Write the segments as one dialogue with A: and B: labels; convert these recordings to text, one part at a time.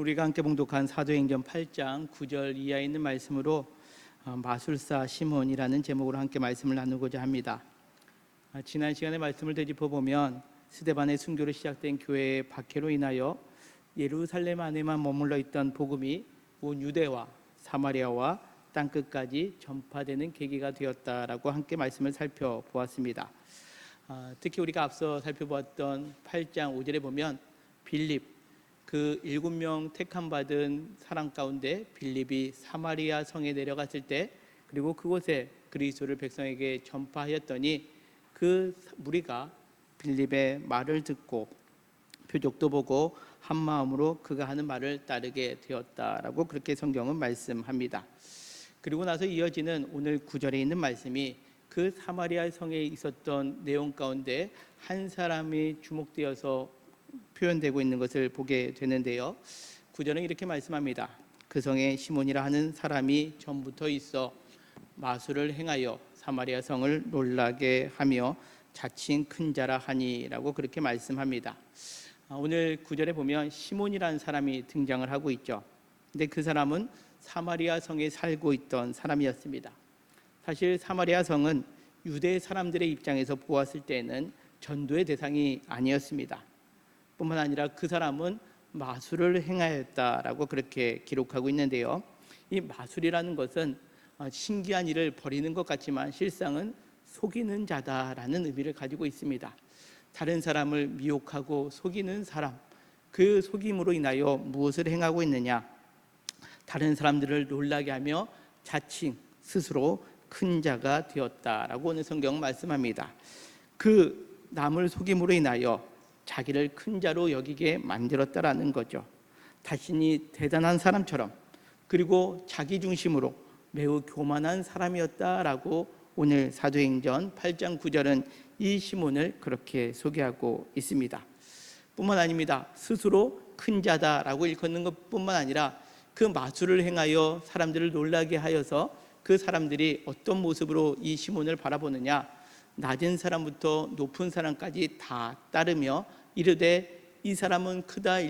A: 우리가 함께 봉독한 사도행전 8장 9절 이하에 있는 말씀으로 마술사 시몬이라는 제목으로 함께 말씀을 나누고자 합니다. 지난 시간에 말씀을 되짚어 보면 스데반의 순교로 시작된 교회의 박해로 인하여 예루살렘 안에만 머물러 있던 복음이 온 유대와 사마리아와 땅끝까지 전파되는 계기가 되었다라고 함께 말씀을 살펴보았습니다. 특히 우리가 앞서 살펴보았던 8장 5절에 보면 빌립, 그 7명 택함 받은 사람 가운데 빌립이 사마리아 성에 내려갔을 때, 그리고 그곳에 그리스도를 백성에게 전파하였더니 그 무리가 빌립의 말을 듣고 표적도 보고 한 마음으로 그가 하는 말을 따르게 되었다라고 그렇게 성경은 말씀합니다. 그리고 나서 이어지는 오늘 9절에 있는 말씀이 그 사마리아 성에 있었던 내용 가운데 한 사람이 주목되어서 표현되고 있는 것을 보게 되는데요. 9절은 이렇게 말씀합니다. 그 성에 시몬이라 하는 사람이 전부터 있어 마술을 행하여 사마리아 성을 놀라게 하며 자칭 큰 자라 하니라고 그렇게 말씀합니다. 오늘 9절에 보면 시몬이라는 사람이 등장을 하고 있죠. 근데 그 사람은 사마리아 성에 살고 있던 사람이었습니다. 사실 사마리아 성은 유대 사람들의 입장에서 보았을 때는 전도의 대상이 아니었습니다. 뿐만 아니라 그 사람은 마술을 행하였다라고 그렇게 기록하고 있는데요. 이 마술이라는 것은 신기한 일을 벌이는 것 같지만 실상은 속이는 자다라는 의미를 가지고 있습니다. 다른 사람을 미혹하고 속이는 사람, 그 속임으로 인하여 무엇을 행하고 있느냐? 다른 사람들을 놀라게 하며 자칭 스스로 큰 자가 되었다라고 오늘 성경은 말씀합니다. 그 남을 속임으로 인하여 자기를 큰 자로 여기게 만들었다라는 거죠. 자신이 대단한 사람처럼, 그리고 자기 중심으로 매우 교만한 사람이었다라고 오늘 사도행전 8장 9절은 이 시몬을 그렇게 소개하고 있습니다. 뿐만 아닙니다. 스스로 큰 자다라고 일컫는 것뿐만 아니라 그 마술을 행하여 사람들을 놀라게 하여서 그 사람들이 어떤 모습으로 이 시몬을 바라보느냐, 낮은 사람부터 높은 사람까지 다 따르며 이르되 이 사람은 크다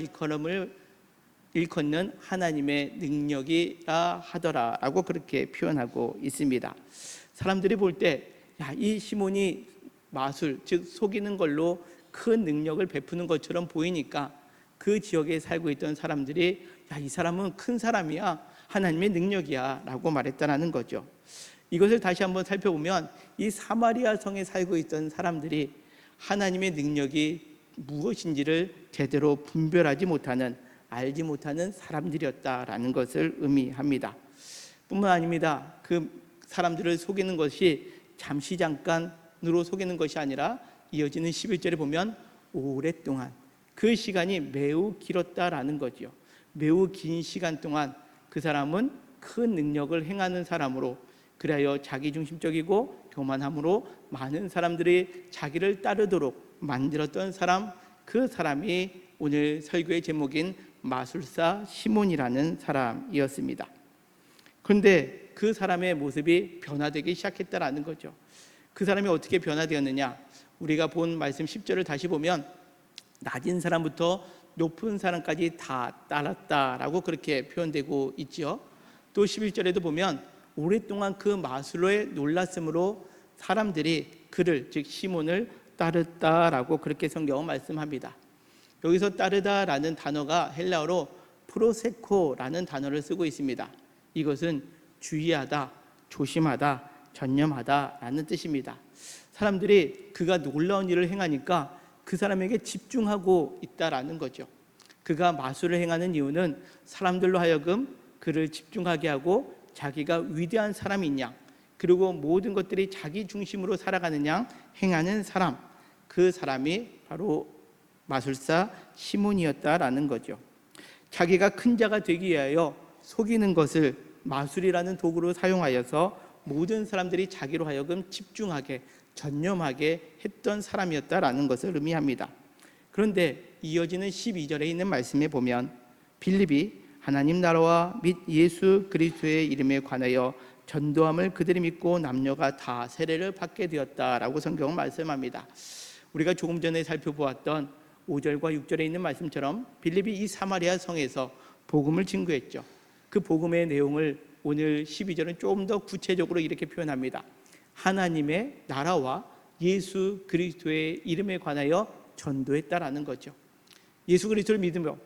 A: 일컫는 하나님의 능력이라 하더라라고 그렇게 표현하고 있습니다. 사람들이 볼 때 이 시몬이 마술, 즉 속이는 걸로 큰 능력을 베푸는 것처럼 보이니까 그 지역에 살고 있던 사람들이 이 사람은 큰 사람이야, 하나님의 능력이야 라고 말했다는 거죠. 이것을 다시 한번 살펴보면 이 사마리아 성에 살고 있던 사람들이 하나님의 능력이 무엇인지를 제대로 분별하지 못하는, 알지 못하는 사람들이었다라는 것을 의미합니다. 뿐만 아닙니다. 그 사람들을 속이는 것이 잠시 잠깐으로 속이는 것이 아니라 이어지는 11절에 보면 오랫동안, 그 시간이 매우 길었다라는 거죠. 매우 긴 시간 동안 그 사람은 큰 능력을 행하는 사람으로, 그래야 자기중심적이고 교만함으로 많은 사람들이 자기를 따르도록 만들었던 사람, 그 사람이 오늘 설교의 제목인 마술사 시몬이라는 사람이었습니다. 그런데 그 사람의 모습이 변화되기 시작했다라는 거죠. 그 사람이 어떻게 변화되었느냐? 우리가 본 말씀 10절을 다시 보면 낮은 사람부터 높은 사람까지 다 따랐다라고 그렇게 표현되고 있죠. 또 11절에도 보면 오랫동안 그 마술로의 놀랐음으로 사람들이 그를, 즉 시몬을 따르다라고 그렇게 성경은 말씀합니다. 여기서 따르다라는 단어가 헬라어로 프로세코라는 단어를 쓰고 있습니다. 이것은 주의하다, 조심하다, 전념하다라는 뜻입니다. 사람들이 그가 놀라운 일을 행하니까 그 사람에게 집중하고 있다라는 거죠. 그가 마술을 행하는 이유는 사람들로 하여금 그를 집중하게 하고 자기가 위대한 사람인 양, 그리고 모든 것들이 자기 중심으로 살아가는 양 행하는 사람, 그 사람이 바로 마술사 시몬이었다라는 거죠. 자기가 큰 자가 되기 위하여 속이는 것을 마술이라는 도구로 사용하여서 모든 사람들이 자기로 하여금 집중하게, 전념하게 했던 사람이었다라는 것을 의미합니다. 그런데 이어지는 12절에 있는 말씀에 보면 빌립이 하나님 나라와 및 예수 그리스도의 이름에 관하여 전도함을 그들이 믿고 남녀가 다 세례를 받게 되었다라고 성경은 말씀합니다. 우리가 조금 전에 살펴보았던 5절과 6절에 있는 말씀처럼 빌립이 이 사마리아 성에서 복음을 증거했죠. 그 복음의 내용을 오늘 12절은 좀 더 구체적으로 이렇게 표현합니다. 하나님의 나라와 예수 그리스도의 이름에 관하여 전도했다라는 거죠. 예수 그리스도를 믿으며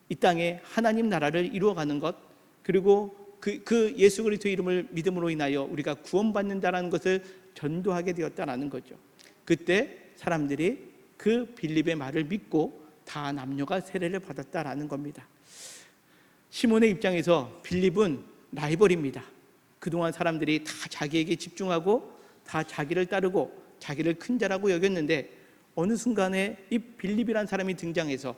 A: 이 땅에 하나님 나라를 이루어가는 것, 그리고 그 예수 그리스도의 이름을 믿음으로 인하여 우리가 구원받는다라는 것을 전도하게 되었다라는 거죠. 그때 사람들이 그 빌립의 말을 믿고 다 남녀가 세례를 받았다라는 겁니다. 시몬의 입장에서 빌립은 라이벌입니다. 그동안 사람들이 다 자기에게 집중하고 다 자기를 따르고 자기를 큰 자라고 여겼는데 어느 순간에 이 빌립이라는 사람이 등장해서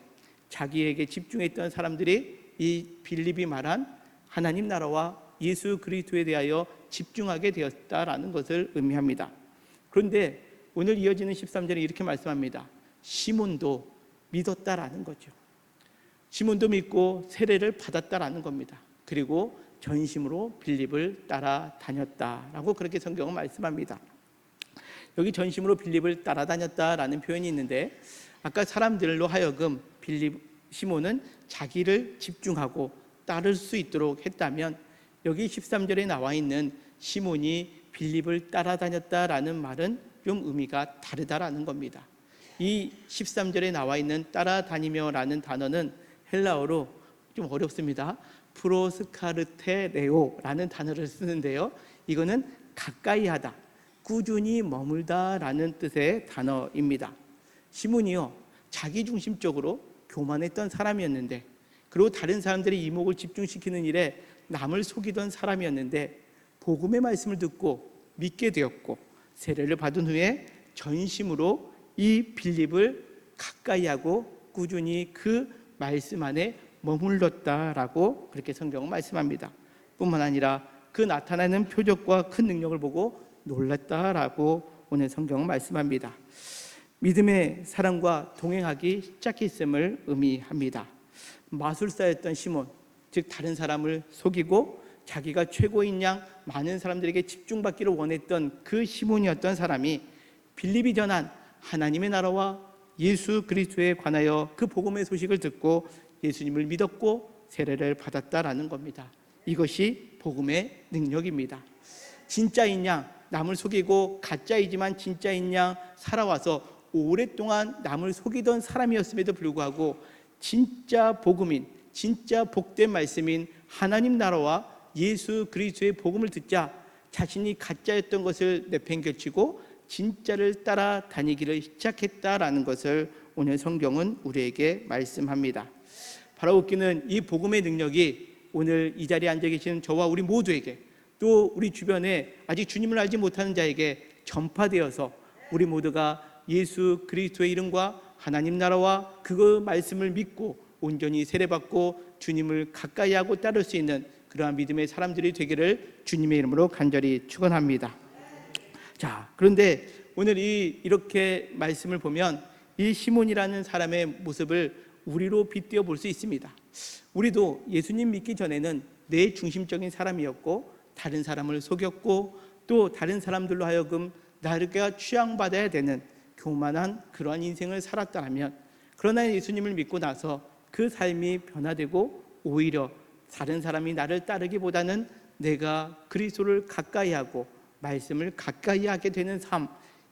A: 자기에게 집중했던 사람들이 이 빌립이 말한 하나님 나라와 예수 그리스도에 대하여 집중하게 되었다라는 것을 의미합니다. 그런데 오늘 이어지는 13절에 이렇게 말씀합니다. 시몬도 믿었다라는 거죠. 시몬도 믿고 세례를 받았다라는 겁니다. 그리고 전심으로 빌립을 따라다녔다라고 그렇게 성경은 말씀합니다. 여기 전심으로 빌립을 따라다녔다라는 표현이 있는데, 아까 사람들로 하여금 시몬은 자기를 집중하고 따를 수 있도록 했다면, 여기 13절에 나와 있는 시몬이 빌립을 따라다녔다라는 말은 좀 의미가 다르다라는 겁니다. 이 13절에 나와 있는 따라다니며라는 단어는 헬라어로 좀 어렵습니다. 프로스카르테레오라는 단어를 쓰는데요, 이거는 가까이 하다, 꾸준히 머물다라는 뜻의 단어입니다. 시몬이요, 자기중심적으로 교만했던 사람이었는데, 그리고 다른 사람들의 이목을 집중시키는 일에 남을 속이던 사람이었는데, 복음의 말씀을 듣고 믿게 되었고 세례를 받은 후에 전심으로 이 빌립을 가까이 하고 꾸준히 그 말씀 안에 머물렀다라고 그렇게 성경은 말씀합니다. 뿐만 아니라 그 나타나는 표적과 큰 능력을 보고 놀랐다라고 오늘 성경은 말씀합니다. 믿음의 사람과 동행하기 시작했음을 의미합니다. 마술사였던 시몬, 즉 다른 사람을 속이고 자기가 최고인 양 많은 사람들에게 집중받기를 원했던 그 시몬이었던 사람이 빌립이 전한 하나님의 나라와 예수 그리스도에 관하여 그 복음의 소식을 듣고 예수님을 믿었고 세례를 받았다라는 겁니다. 이것이 복음의 능력입니다. 진짜인 양, 남을 속이고 가짜이지만 진짜인 양 살아와서 오랫동안 남을 속이던 사람이었음에도 불구하고 진짜 복음인, 진짜 복된 말씀인 하나님 나라와 예수 그리스도의 복음을 듣자 자신이 가짜였던 것을 내팽개치고 진짜를 따라다니기를 시작했다라는 것을 오늘 성경은 우리에게 말씀합니다. 바로 웃기는 이 복음의 능력이 오늘 이 자리에 앉아 계시는 저와 우리 모두에게, 또 우리 주변에 아직 주님을 알지 못하는 자에게 전파되어서 우리 모두가 예수 그리스도의 이름과 하나님 나라와 그 말씀을 믿고 온전히 세례받고 주님을 가까이 하고 따를 수 있는 그러한 믿음의 사람들이 되기를 주님의 이름으로 간절히 축원합니다. 자, 그런데 오늘 이렇게 말씀을 보면 이 시몬이라는 사람의 모습을 우리로 빗대어 볼 수 있습니다. 우리도 예수님 믿기 전에는 내 중심적인 사람이었고 다른 사람을 속였고 또 다른 사람들로 하여금 나를 취향받아야 되는 교만한 그러한 인생을 살았다면, 그러나 예수님을 믿고 나서 그 삶이 변화되고 오히려 다른 사람이 나를 따르기보다는 내가 그리스도를 가까이 하고 말씀을 가까이 하게 되는 삶,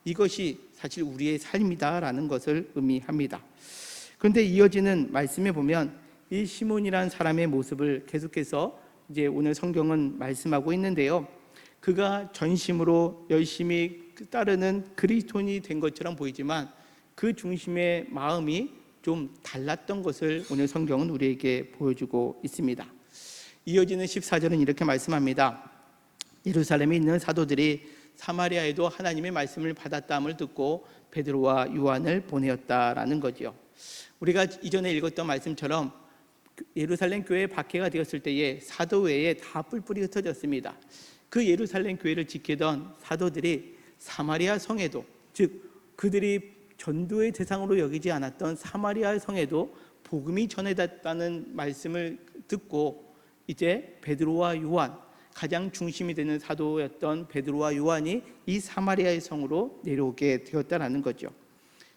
A: 이것이 사실 우리의 삶이다라는 것을 의미합니다. 그런데 이어지는 말씀에 보면 이 시몬이라는 사람의 모습을 계속해서 이제 오늘 성경은 말씀하고 있는데요, 그가 전심으로 열심히 따르는 그리스도인이 된 것처럼 보이지만 그 중심의 마음이 좀 달랐던 것을 오늘 성경은 우리에게 보여주고 있습니다. 이어지는 14절은 이렇게 말씀합니다. 예루살렘에 있는 사도들이 사마리아에도 하나님의 말씀을 받았다함을 듣고 베드로와 요한을 보내었다라는 거죠. 우리가 이전에 읽었던 말씀처럼 예루살렘 교회 박해가 되었을 때에 사도 외에 다 뿔뿔이 흩어졌습니다. 그 예루살렘 교회를 지키던 사도들이 사마리아 성에도, 즉 그들이 전도의 대상으로 여기지 않았던 사마리아 성에도 복음이 전해졌다는 말씀을 듣고 이제 베드로와 요한, 가장 중심이 되는 사도였던 베드로와 요한이 이 사마리아의 성으로 내려오게 되었다는 거죠.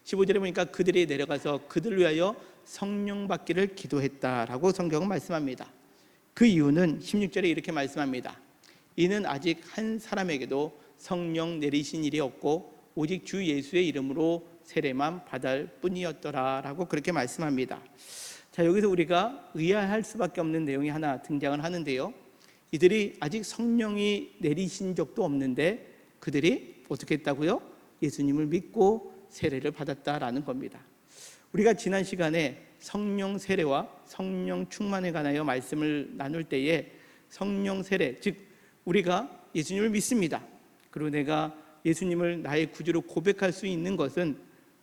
A: 15절에 보니까 그들이 내려가서 그들을 위하여 성령 받기를 기도했다라고 성경은 말씀합니다. 그 이유는 16절에 이렇게 말씀합니다. 이는 아직 한 사람에게도 성령 내리신 일이 없고 오직 주 예수의 이름으로 세례만 받을 뿐이었더라 라고 그렇게 말씀합니다. 자, 여기서 우리가 의아할 수밖에 없는 내용이 하나 등장을 하는데요, 이들이 아직 성령이 내리신 적도 없는데 그들이 어떻게 했다고요? 예수님을 믿고 세례를 받았다라는 겁니다. 우리가 지난 시간에 성령 세례와 성령 충만에 관하여 말씀을 나눌 때에 성령 세례, 즉 우리가 예수님을 믿습니다. 그리고 내가 예수님을 나의 구주로 고백할 수 있는 것은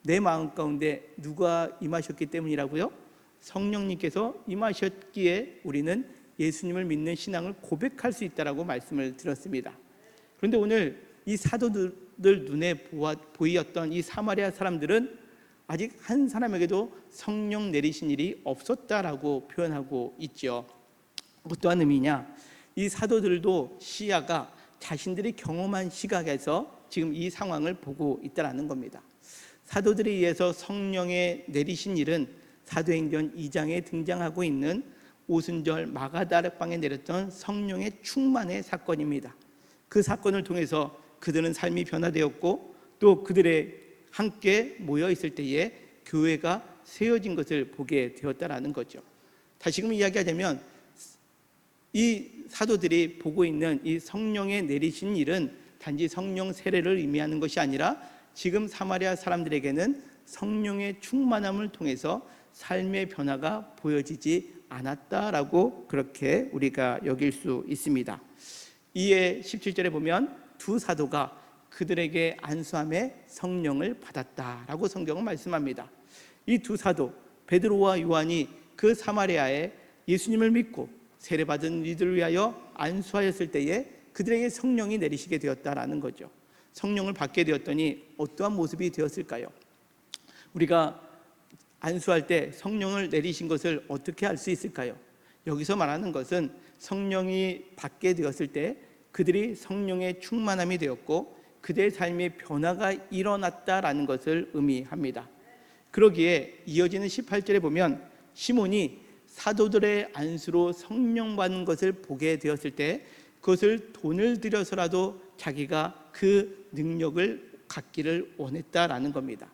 A: 내 마음 가운데 누가 임하셨기 때문이라고요? 성령님께서 임하셨기에 우리는 예수님을 믿는 신앙을 고백할 수 있다라고 말씀을 드렸습니다. 그런데 오늘 이 사도들 눈에 보이었던 이 사마리아 사람들은 아직 한 사람에게도 성령 내리신 일이 없었다라고 표현하고 있죠. 어떠한 의미냐? 이 사도들도 시야가 자신들이 경험한 시각에서 지금 이 상황을 보고 있다라는 겁니다. 사도들에 의해서 성령의 내리신 일은 사도행전 2장에 등장하고 있는 오순절 마가다락방에 내렸던 성령의 충만의 사건입니다. 그 사건을 통해서 그들은 삶이 변화되었고 또 그들의 함께 모여 있을 때에 교회가 세워진 것을 보게 되었다라는 거죠. 다시금 이야기하자면 이 사도들이 보고 있는 이 성령의 내리신 일은 단지 성령 세례를 의미하는 것이 아니라 지금 사마리아 사람들에게는 성령의 충만함을 통해서 삶의 변화가 보여지지 않았다라고 그렇게 우리가 여길 수 있습니다. 이에 17절에 보면 두 사도가 그들에게 안수함에 성령을 받았다라고 성경은 말씀합니다. 이 두 사도 베드로와 요한이 그 사마리아에 예수님을 믿고 세례받은 이들을 위하여 안수하였을 때에 그들에게 성령이 내리시게 되었다라는 거죠. 성령을 받게 되었더니 어떠한 모습이 되었을까요? 우리가 안수할 때 성령을 내리신 것을 어떻게 알 수 있을까요? 여기서 말하는 것은 성령이 받게 되었을 때 그들이 성령의 충만함이 되었고 그들의 삶의 변화가 일어났다라는 것을 의미합니다. 그러기에 이어지는 18절에 보면 시몬이 사도들의 안수로 성령 받는 것을 보게 되었을 때 그것을 돈을 들여서라도 자기가 그 능력을 갖기를 원했다라는 겁니다.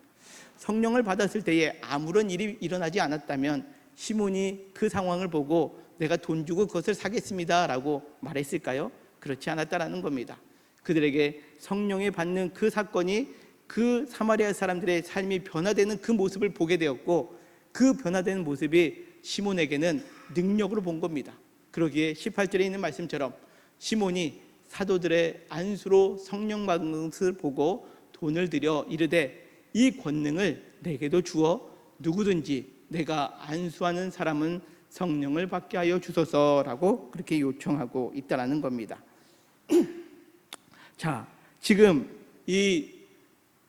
A: 성령을 받았을 때에 아무런 일이 일어나지 않았다면 시몬이 그 상황을 보고 내가 돈 주고 그것을 사겠습니다 라고 말했을까요? 그렇지 않았다라는 겁니다. 그들에게 성령이 받는 그 사건이 그 사마리아 사람들의 삶이 변화되는 그 모습을 보게 되었고 그 변화되는 모습이 시몬에게는 능력으로 본 겁니다. 그러기에 18절에 있는 말씀처럼 시몬이 사도들의 안수로 성령 받는 것을 보고 돈을 들여 이르되 이 권능을 내게도 주어 누구든지 내가 안수하는 사람은 성령을 받게 하여 주소서라고 그렇게 요청하고 있다라는 겁니다. 자, 지금 이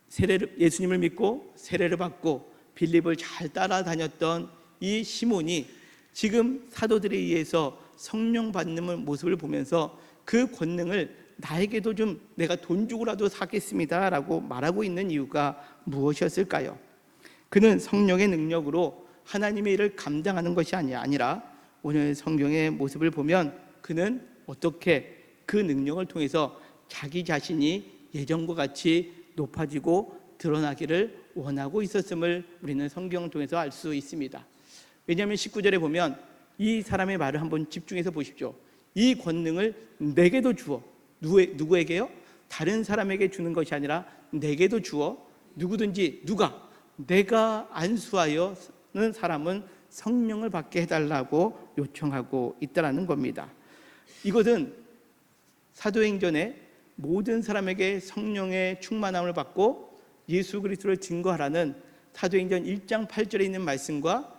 A: 세례를 예수님을 믿고 세례를 받고 빌립을 잘 따라다녔던 이 시몬이 지금 사도들에 의해서 성령 받는 모습을 보면서 그 권능을 나에게도 좀 내가 돈 주고라도 사겠습니다 라고 말하고 있는 이유가 무엇이었을까요? 그는 성령의 능력으로 하나님의 일을 감당하는 것이 아니라 오늘 성경의 모습을 보면 그는 어떻게 그 능력을 통해서 자기 자신이 예전과 같이 높아지고 드러나기를 원하고 있었음을 우리는 성경을 통해서 알 수 있습니다. 왜냐하면 19절에 보면 이 사람의 말을 한번 집중해서 보십시오. 이 권능을 내게도 주어, 누구에게요? 다른 사람에게 주는 것이 아니라 내게도 주어 누구든지 내가 안수하여는 사람은 성령을 받게 해달라고 요청하고 있다는 겁니다. 이것은 사도행전에 모든 사람에게 성령의 충만함을 받고 예수 그리스도를 증거하라는 사도행전 1장 8절에 있는 말씀과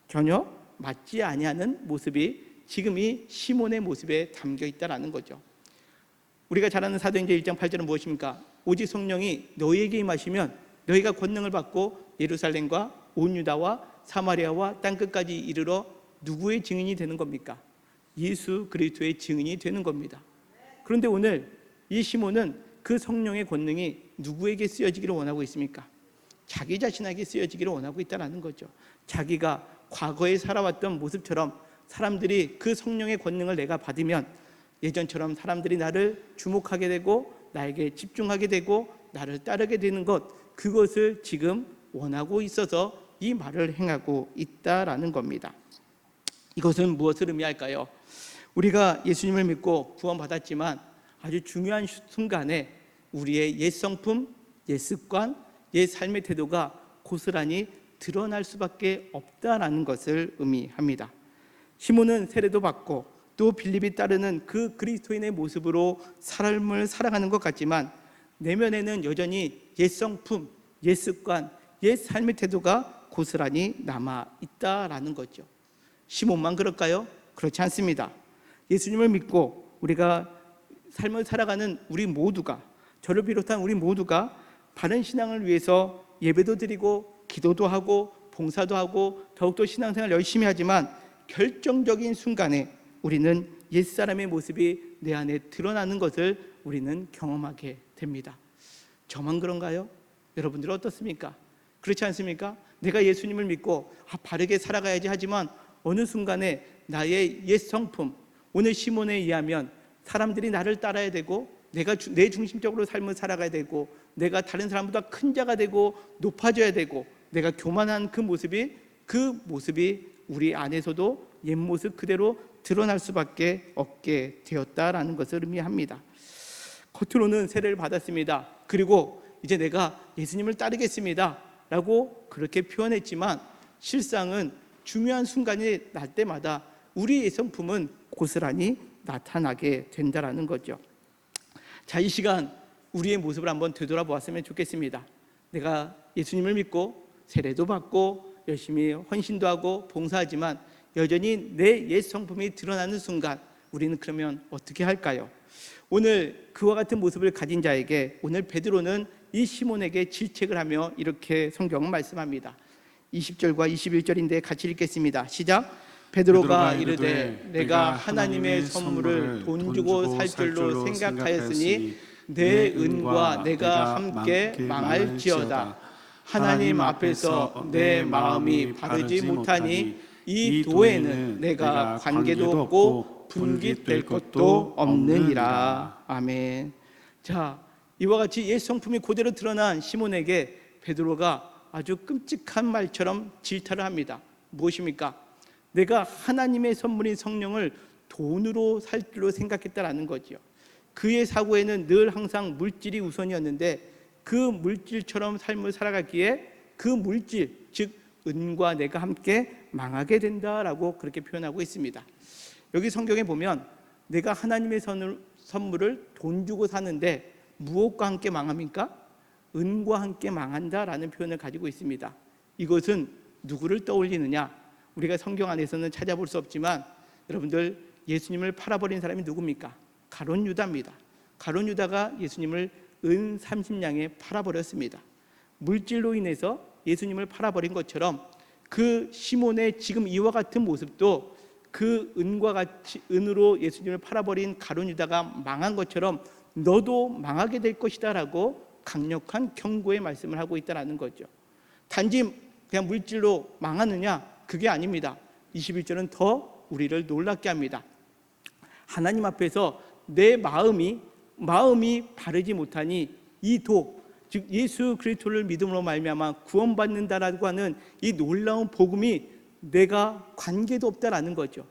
A: 전혀 맞지 아니하는 모습이 지금 이 시몬의 모습에 담겨 있다는 거죠. 우리가 잘 아는 사도행전 1장 8절은 무엇입니까? 오직 성령이 너희에게 임하시면 너희가 권능을 받고 예루살렘과 온 유다와 사마리아와 땅끝까지 이르러 누구의 증인이 되는 겁니까? 예수 그리스도의 증인이 되는 겁니다. 그런데 오늘 이 시몬은 그 성령의 권능이 누구에게 쓰여지기를 원하고 있습니까? 자기 자신에게 쓰여지기를 원하고 있다는 거죠. 자기가 과거에 살아왔던 모습처럼 사람들이 그 성령의 권능을 내가 받으면 예전처럼 사람들이 나를 주목하게 되고 나에게 집중하게 되고 나를 따르게 되는 것, 그것을 지금 원하고 있어서 이 말을 행하고 있다라는 겁니다. 이것은 무엇을 의미할까요? 우리가 예수님을 믿고 구원받았지만 아주 중요한 순간에 우리의 옛 성품, 옛 습관, 옛 삶의 태도가 고스란히 드러날 수밖에 없다라는 것을 의미합니다. 시몬은 세례도 받고 또 빌립이 따르는 그 그리스도인의 모습으로 삶을 살아가는 것 같지만 내면에는 여전히 옛 성품, 옛 습관, 옛 삶의 태도가 고스란히 남아 있다라는 거죠. 시몬만 그럴까요? 그렇지 않습니다. 예수님을 믿고 우리가 삶을 살아가는 우리 모두가, 저를 비롯한 우리 모두가 바른 신앙을 위해서 예배도 드리고 기도도 하고 봉사도 하고 더욱더 신앙생활 열심히 하지만 결정적인 순간에 우리는 옛사람의 모습이 내 안에 드러나는 것을 우리는 경험하게 됩니다. 저만 그런가요? 여러분들은 어떻습니까? 그렇지 않습니까? 내가 예수님을 믿고 바르게 살아가야지 하지만 어느 순간에 나의 옛 성품, 오늘 시몬에 의하면 사람들이 나를 따라야 되고 내가 내 중심적으로 삶을 살아가야 되고 내가 다른 사람보다 큰 자가 되고 높아져야 되고 내가 교만한 그 모습이 우리 안에서도 옛 모습 그대로 드러날 수밖에 없게 되었다라는 것을 의미합니다. 겉으로는 세례를 받았습니다. 그리고 이제 내가 예수님을 따르겠습니다 라고 그렇게 표현했지만 실상은 중요한 순간이 날 때마다 우리의 성품은 고스란히 나타나게 된다라는 거죠. 자, 이 시간 우리의 모습을 한번 되돌아보았으면 좋겠습니다. 내가 예수님을 믿고 세례도 받고 열심히 헌신도 하고 봉사하지만 여전히 내 옛 성품이 드러나는 순간 우리는 그러면 어떻게 할까요? 오늘 그와 같은 모습을 가진 자에게 오늘 베드로는 이 시몬에게 질책을 하며 이렇게 성경은 말씀합니다. 20절과 21절인데 같이 읽겠습니다. 시작. 베드로가 이르되 내가 하나님의 선물을 돈 주고 살 줄로 생각하였으니 내 은과 내가 함께 망할지어다. 하나님 앞에서 내 마음이 바르지 못하니 이 도에는 내가 관계도 없고 분깃될 것도 없느니라. 아멘. 자, 이와 같이 옛 성품이 그대로 드러난 시몬에게 베드로가 아주 끔찍한 말처럼 질타를 합니다. 무엇입니까? 내가 하나님의 선물인 성령을 돈으로 살 줄로 생각했다라는 거죠. 그의 사고에는 늘 항상 물질이 우선이었는데 그 물질처럼 삶을 살아가기에 그 물질, 즉 은과 내가 함께 망하게 된다라고 그렇게 표현하고 있습니다. 여기 성경에 보면 내가 하나님의 선물을 돈 주고 사는데 무엇과 함께 망합니까? 은과 함께 망한다라는 표현을 가지고 있습니다. 이것은 누구를 떠올리느냐? 우리가 성경 안에서는 찾아볼 수 없지만 여러분들 예수님을 팔아버린 사람이 누굽니까? 가룟 유다입니다. 가룟 유다가 예수님을 은 30냥에 팔아버렸습니다. 물질로 인해서 예수님을 팔아버린 것처럼 그 시몬의 지금 이와 같은 모습도 그 은과 같이 은으로 예수님을 팔아버린 가룟 유다가 망한 것처럼 너도 망하게 될 것이다라고 강력한 경고의 말씀을 하고 있다는 거죠. 단지 그냥 물질로 망하느냐? 그게 아닙니다. 21절은 더 우리를 놀랍게 합니다. 하나님 앞에서 내 마음이 바르지 못하니 이 도, 즉 예수 그리스도를 믿음으로 말미암아 구원받는다라고 하는 이 놀라운 복음이 내가 관계도 없다라는 거죠.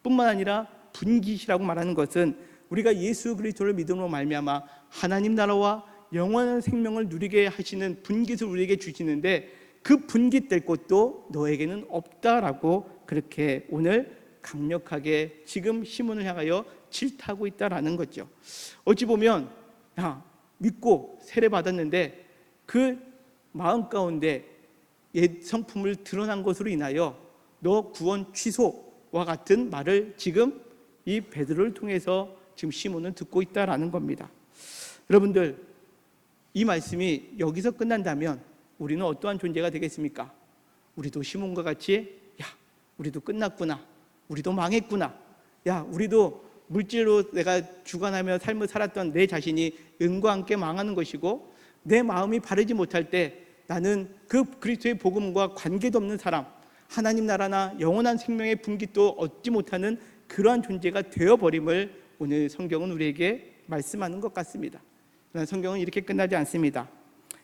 A: 뿐만 아니라 분깃이라고 말하는 것은 우리가 예수 그리스도를 믿음으로 말미암아 하나님 나라와 영원한 생명을 누리게 하시는 분깃을 우리에게 주시는데 그 분깃될 것도 너에게는 없다라고 그렇게 오늘 강력하게 지금 시몬을 향하여 질타하고 있다라는 거죠. 어찌 보면 믿고 세례 받았는데 그 마음 가운데 옛 성품을 드러난 것으로 인하여 너 구원 취소와 같은 말을 지금 이 베드로를 통해서 지금 시몬은 듣고 있다라는 겁니다. 여러분들, 이 말씀이 여기서 끝난다면 우리는 어떠한 존재가 되겠습니까? 우리도 시몬과 같이 우리도 끝났구나, 우리도 망했구나, 우리도 물질로 내가 주관하며 삶을 살았던 내 자신이 은과 함께 망하는 것이고 내 마음이 바르지 못할 때 나는 그 그리스도의 복음과 관계도 없는 사람, 하나님 나라나 영원한 생명의 분깃도 얻지 못하는 그러한 존재가 되어버림을 오늘 성경은 우리에게 말씀하는 것 같습니다. 그러나 성경은 이렇게 끝나지 않습니다.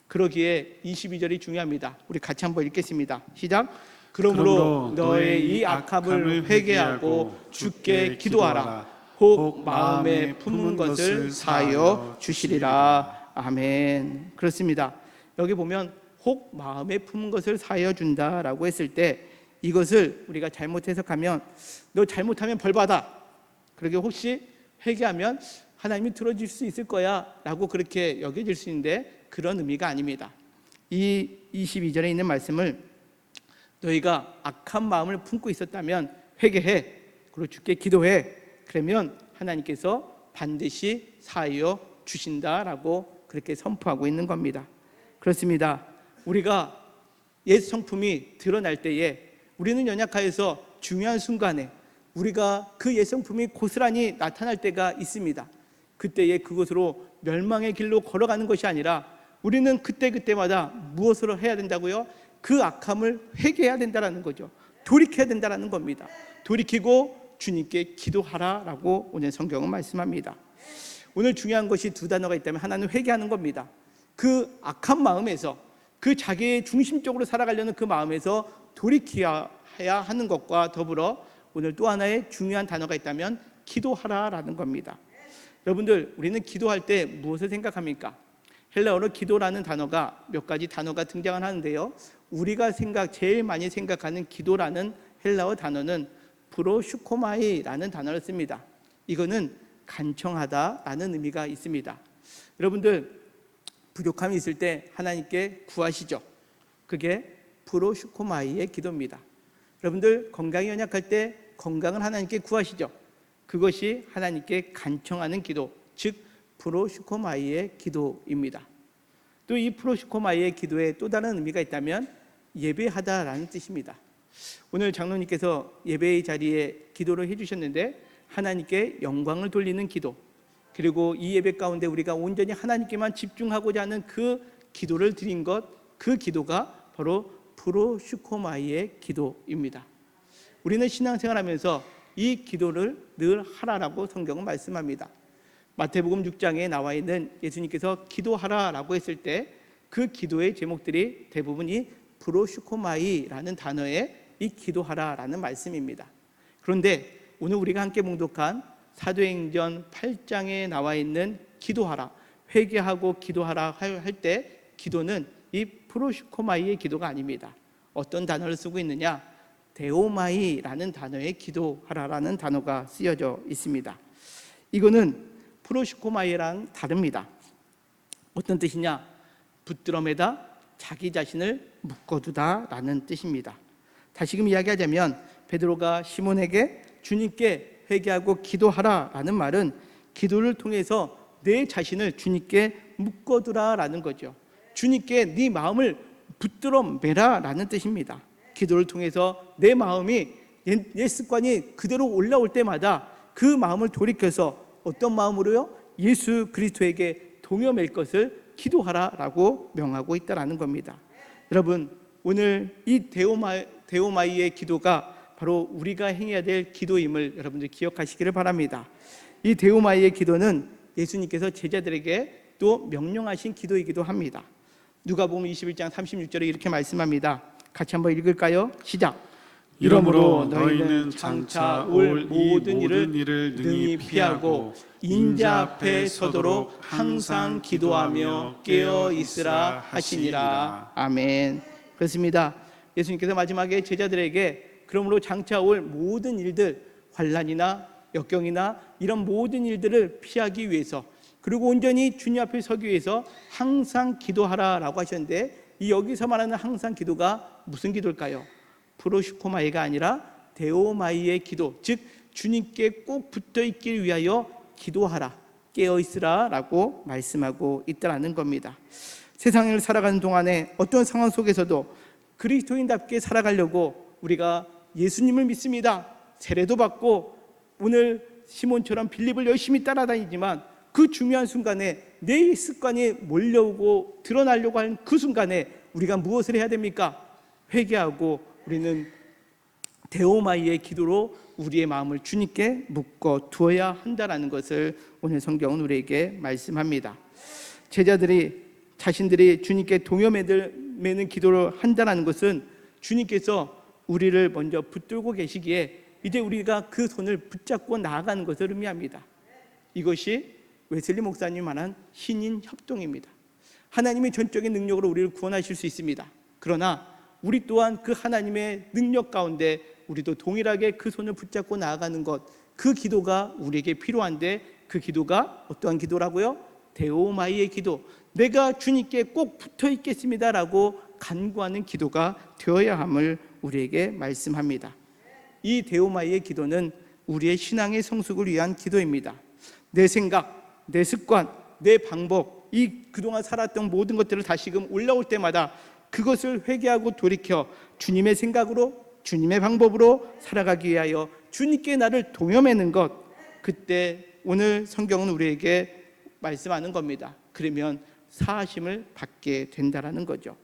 A: 그러기에 22절이 중요합니다. 우리 같이 한번 읽겠습니다. 시작. 그러므로 너의 이 악함을 회개하고 주께 기도하라. 혹 마음에 품은 것을 사하여 주시리라. 아멘. 그렇습니다. 여기 보면 혹 마음에 품은 것을 사하여 준다라고 했을 때 이것을 우리가 잘못 해석하면 너 잘못하면 벌 받아. 그러게 혹시 회개하면 하나님이 들어줄 수 있을 거야 라고 그렇게 여겨질 수 있는데 그런 의미가 아닙니다. 이 22절에 있는 말씀을 너희가 악한 마음을 품고 있었다면 회개해. 그리고 주께 기도해. 그러면 하나님께서 반드시 사하여 주신다라고 그렇게 선포하고 있는 겁니다. 그렇습니다. 우리가 옛 성품이 드러날 때에 우리는 연약하여서 중요한 순간에 우리가 그 옛 성품이 고스란히 나타날 때가 있습니다. 그때에 그것으로 멸망의 길로 걸어가는 것이 아니라 우리는 그때마다 무엇으로 해야 된다고요? 그 악함을 회개해야 된다는 거죠. 돌이켜야 된다는 겁니다. 돌이키고 주님께 기도하라라고 오늘 성경은 말씀합니다. 오늘 중요한 것이 두 단어가 있다면 하나는 회개하는 겁니다. 그 악한 마음에서 그 자기의 중심적으로 살아가려는 그 마음에서 돌이켜야 하는 것과 더불어 오늘 또 하나의 중요한 단어가 있다면 기도하라라는 겁니다. 여러분들, 우리는 기도할 때 무엇을 생각합니까? 헬라어로 기도라는 단어가 몇 가지 단어가 등장을 하는데요. 우리가 제일 많이 생각하는 기도라는 헬라어 단어는 프로슈코마이라는 단어를 씁니다. 이거는 간청하다라는 의미가 있습니다. 여러분들, 부족함이 있을 때 하나님께 구하시죠. 그게 프로슈코마이의 기도입니다. 여러분들, 건강이 연약할 때 건강을 하나님께 구하시죠. 그것이 하나님께 간청하는 기도, 즉 프로슈코마이의 기도입니다. 또 이 프로슈코마이의 기도에 또 다른 의미가 있다면 예배하다라는 뜻입니다. 오늘 장로님께서 예배의 자리에 기도를 해주셨는데 하나님께 영광을 돌리는 기도, 그리고 이 예배 가운데 우리가 온전히 하나님께만 집중하고자 하는 그 기도를 드린 것, 그 기도가 바로 프로슈코마이의 기도입니다. 우리는 신앙생활하면서 이 기도를 늘 하라라고 성경은 말씀합니다. 마태복음 6장에 나와 있는 예수님께서 기도하라라고 했을 때 그 기도의 제목들이 대부분 이 프로슈코마이라는 단어의 이 기도하라라는 말씀입니다. 그런데 오늘 우리가 함께 봉독한 사도행전 8장에 나와 있는 기도하라, 회개하고 기도하라 할 때 기도는 이 프로슈코마이의 기도가 아닙니다. 어떤 단어를 쓰고 있느냐? 데오마이라는 단어의 기도하라라는 단어가 쓰여져 있습니다. 이거는 프로슈코마이랑 다릅니다. 어떤 뜻이냐? 붙들어매다 자기 자신을 묶어두다라는 뜻입니다. 다시금 이야기하자면 베드로가 시몬에게 주님께 회개하고 기도하라라는 말은 기도를 통해서 내 자신을 주님께 묶어두라라는 거죠. 주님께 네 마음을 붙들어 매라라는 뜻입니다. 기도를 통해서 내 마음이 옛 습관이 그대로 올라올 때마다 그 마음을 돌이켜서 어떤 마음으로요? 예수 그리스도에게 동여맬 것을 기도하라라고 명하고 있다라는 겁니다. 여러분, 오늘 이 데오마이의 기도가 바로 우리가 행해야 될 기도임을 여러분들 기억하시기를 바랍니다. 이 데오마이의 기도는 예수님께서 제자들에게 또 명령하신 기도이기도 합니다. 누가복음 21장 36절에 이렇게 말씀합니다. 같이 한번 읽을까요? 시작.
B: 이러므로 너희는 장차 올 모든 일을 능히 피하고 인자 앞에 서도록 항상 기도하며 깨어 있으라 하시니라.
A: 아멘. 그렇습니다. 예수님께서 마지막에 제자들에게 그러므로 장차 올 모든 일들, 환난이나 역경이나 이런 모든 일들을 피하기 위해서, 그리고 온전히 주님 앞에 서기 위해서 항상 기도하라라고 하셨는데, 이 여기서 말하는 항상 기도가 무슨 기도일까요? 프로슈코마이가 아니라 데오마이의 기도, 즉 주님께 꼭 붙어 있기 위하여 기도하라, 깨어 있으라 라고 말씀하고 있다는 겁니다. 세상을 살아가는 동안에 어떤 상황 속에서도 그리스도인답게 살아가려고 우리가 예수님을 믿습니다, 세례도 받고 오늘 시몬처럼 빌립을 열심히 따라다니지만 그 중요한 순간에 내 습관이 몰려오고 드러나려고 하는 그 순간에 우리가 무엇을 해야 됩니까? 회개하고 우리는 데오마이의 기도로 우리의 마음을 주님께 묶어 두어야 한다라는 것을 오늘 성경은 우리에게 말씀합니다. 제자들이 자신들이 주님께 동요매는 기도를 한다는 것은 주님께서 우리를 먼저 붙들고 계시기에 이제 우리가 그 손을 붙잡고 나아가는 것을 의미합니다. 이것이 웨슬리 목사님이 말한 신인 협동입니다. 하나님의 전적인 능력으로 우리를 구원하실 수 있습니다. 그러나 우리 또한 그 하나님의 능력 가운데 우리도 동일하게 그 손을 붙잡고 나아가는 것, 그 기도가 우리에게 필요한데, 그 기도가 어떠한 기도라고요? 데오마이의 기도, 내가 주님께 꼭 붙어 있겠습니다라고 간구하는 기도가 되어야 함을 우리에게 말씀합니다. 이 데오마이의 기도는 우리의 신앙의 성숙을 위한 기도입니다. 내 생각, 내 습관, 내 방법, 이 그동안 살았던 모든 것들을 다시금 올라올 때마다 그것을 회개하고 돌이켜 주님의 생각으로, 주님의 방법으로 살아가기 위하여 주님께 나를 동여매는 것, 그때 오늘 성경은 우리에게 말씀하는 겁니다. 그러면 사하심을 받게 된다라는 거죠.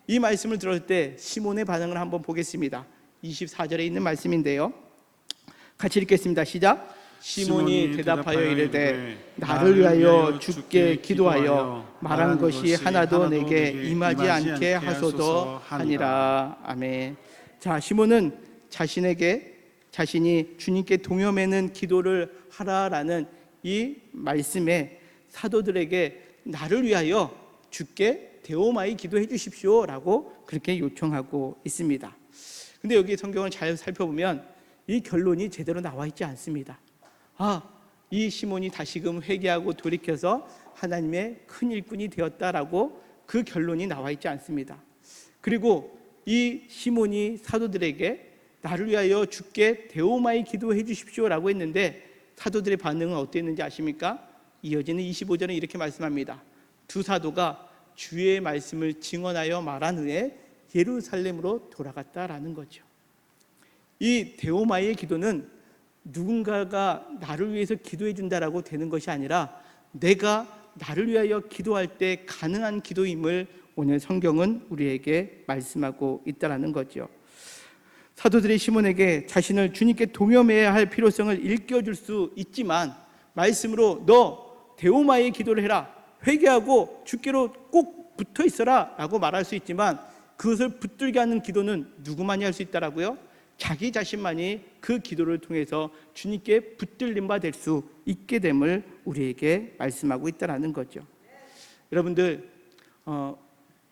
A: 이 말씀을 들을 때 시몬의 반응을 한번 보겠습니다. 24절에 있는 말씀인데요, 같이 읽겠습니다. 시작. 시몬이 대답하여 이르되 나를 위하여 주께 기도하여 말한 것이 하나도 내게 임하지 않게 하소서 하니라. 아멘. 자, 시몬은 자신이 주님께 동여매는 기도를 하라라는 이 말씀에 사도들에게 나를 위하여 주께 데오마이 기도해 주십시오 라고 그렇게 요청하고 있습니다. 근데 여기 성경을 잘 살펴보면 이 결론이 제대로 나와 있지 않습니다. 이 시몬이 다시금 회개하고 돌이켜서 하나님의 큰 일꾼이 되었다라고 그 결론이 나와 있지 않습니다. 그리고 이 시몬이 사도들에게 나를 위하여 주께 데오마이 기도해 주십시오라고 했는데 사도들의 반응은 어땠는지 아십니까? 이어지는 25절은 이렇게 말씀합니다. 두 사도가 주의 말씀을 증언하여 말한 후에 예루살렘으로 돌아갔다라는 거죠. 이 데오마이의 기도는 누군가가 나를 위해서 기도해 준다라고 되는 것이 아니라 내가 나를 위하여 기도할 때 가능한 기도임을 오늘 성경은 우리에게 말씀하고 있다라는 거죠. 사도들이 시몬에게 자신을 주님께 동여매야 할 필요성을 일깨워줄 수 있지만 말씀으로 너 데오마의 기도를 해라, 회개하고 주께로 꼭 붙어 있어라 라고 말할 수 있지만 그것을 붙들게 하는 기도는 누구만이 할 수 있다라고요? 자기 자신만이 그 기도를 통해서 주님께 붙들림 바 될 수 있게 됨을 우리에게 말씀하고 있다라는 거죠. 여러분들,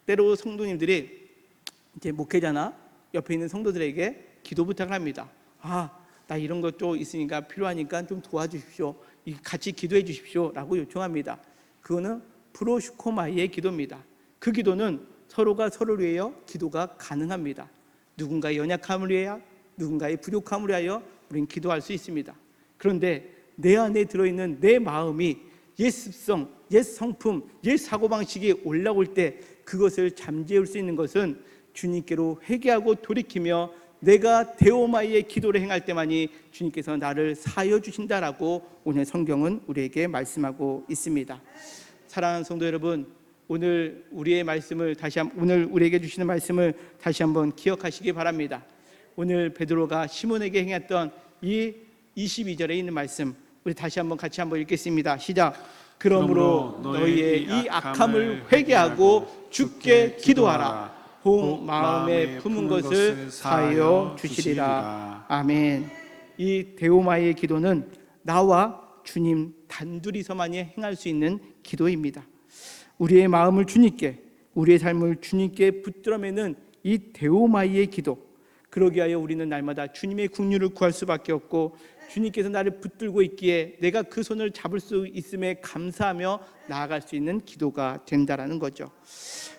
A: 때로 성도님들이 이제 목회자나 옆에 있는 성도들에게 기도 부탁을 합니다. 나 이런 것도 있으니까 필요하니까 좀 도와주십시오, 같이 기도해 주십시오 라고 요청합니다. 그거는 프로슈코마이의 기도입니다. 그 기도는 서로가 서로를 위하여 기도가 가능합니다. 누군가의 연약함을 위하여, 누군가의 부족함을 위하여 우리는 기도할 수 있습니다. 그런데 내 안에 들어있는 내 마음이 옛 습성, 옛 성품, 옛 사고방식이 올라올 때 그것을 잠재울 수 있는 것은 주님께로 회개하고 돌이키며 내가 데오마이의 기도를 행할 때만이 주님께서 나를 사하여 주신다라고 오늘 성경은 우리에게 말씀하고 있습니다. 사랑하는 성도 여러분, 오늘 우리의 말씀을 오늘 우리에게 주시는 말씀을 다시 한번 기억하시기 바랍니다. 오늘 베드로가 시몬에게 행했던 이 22절에 있는 말씀, 우리 다시 한번 같이 한번 읽겠습니다. 시작. 그러므로 너희의 이 악함을 회개하고 주께 기도하라. 곧 마음에 품은 것을 사하여 주시리라. 아멘. 이 데오마이의 기도는 나와 주님 단둘이서만이 행할 수 있는 기도입니다. 우리의 마음을 주님께, 우리의 삶을 주님께 붙들어매는 이 데오마이의 기도, 그러기 위하여 우리는 날마다 주님의 긍휼을 구할 수밖에 없고 주님께서 나를 붙들고 있기에 내가 그 손을 잡을 수 있음에 감사하며 나아갈 수 있는 기도가 된다라는 거죠.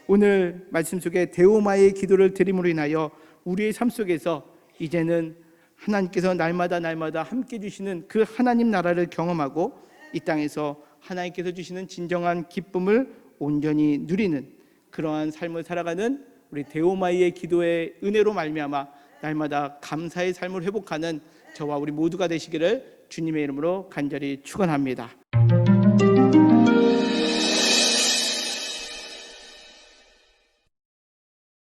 A: 오늘 말씀 속에 데오마의 기도를 드림으로 인하여 우리의 삶 속에서 이제는 하나님께서 날마다 함께 주시는 그 하나님 나라를 경험하고 이 땅에서 하나님께서 주시는 진정한 기쁨을 온전히 누리는 그러한 삶을 살아가는 우리 데오마이의 기도의 은혜로 말미암아 날마다 감사의 삶을 회복하는 저와 우리 모두가 되시기를 주님의 이름으로 간절히 축원합니다.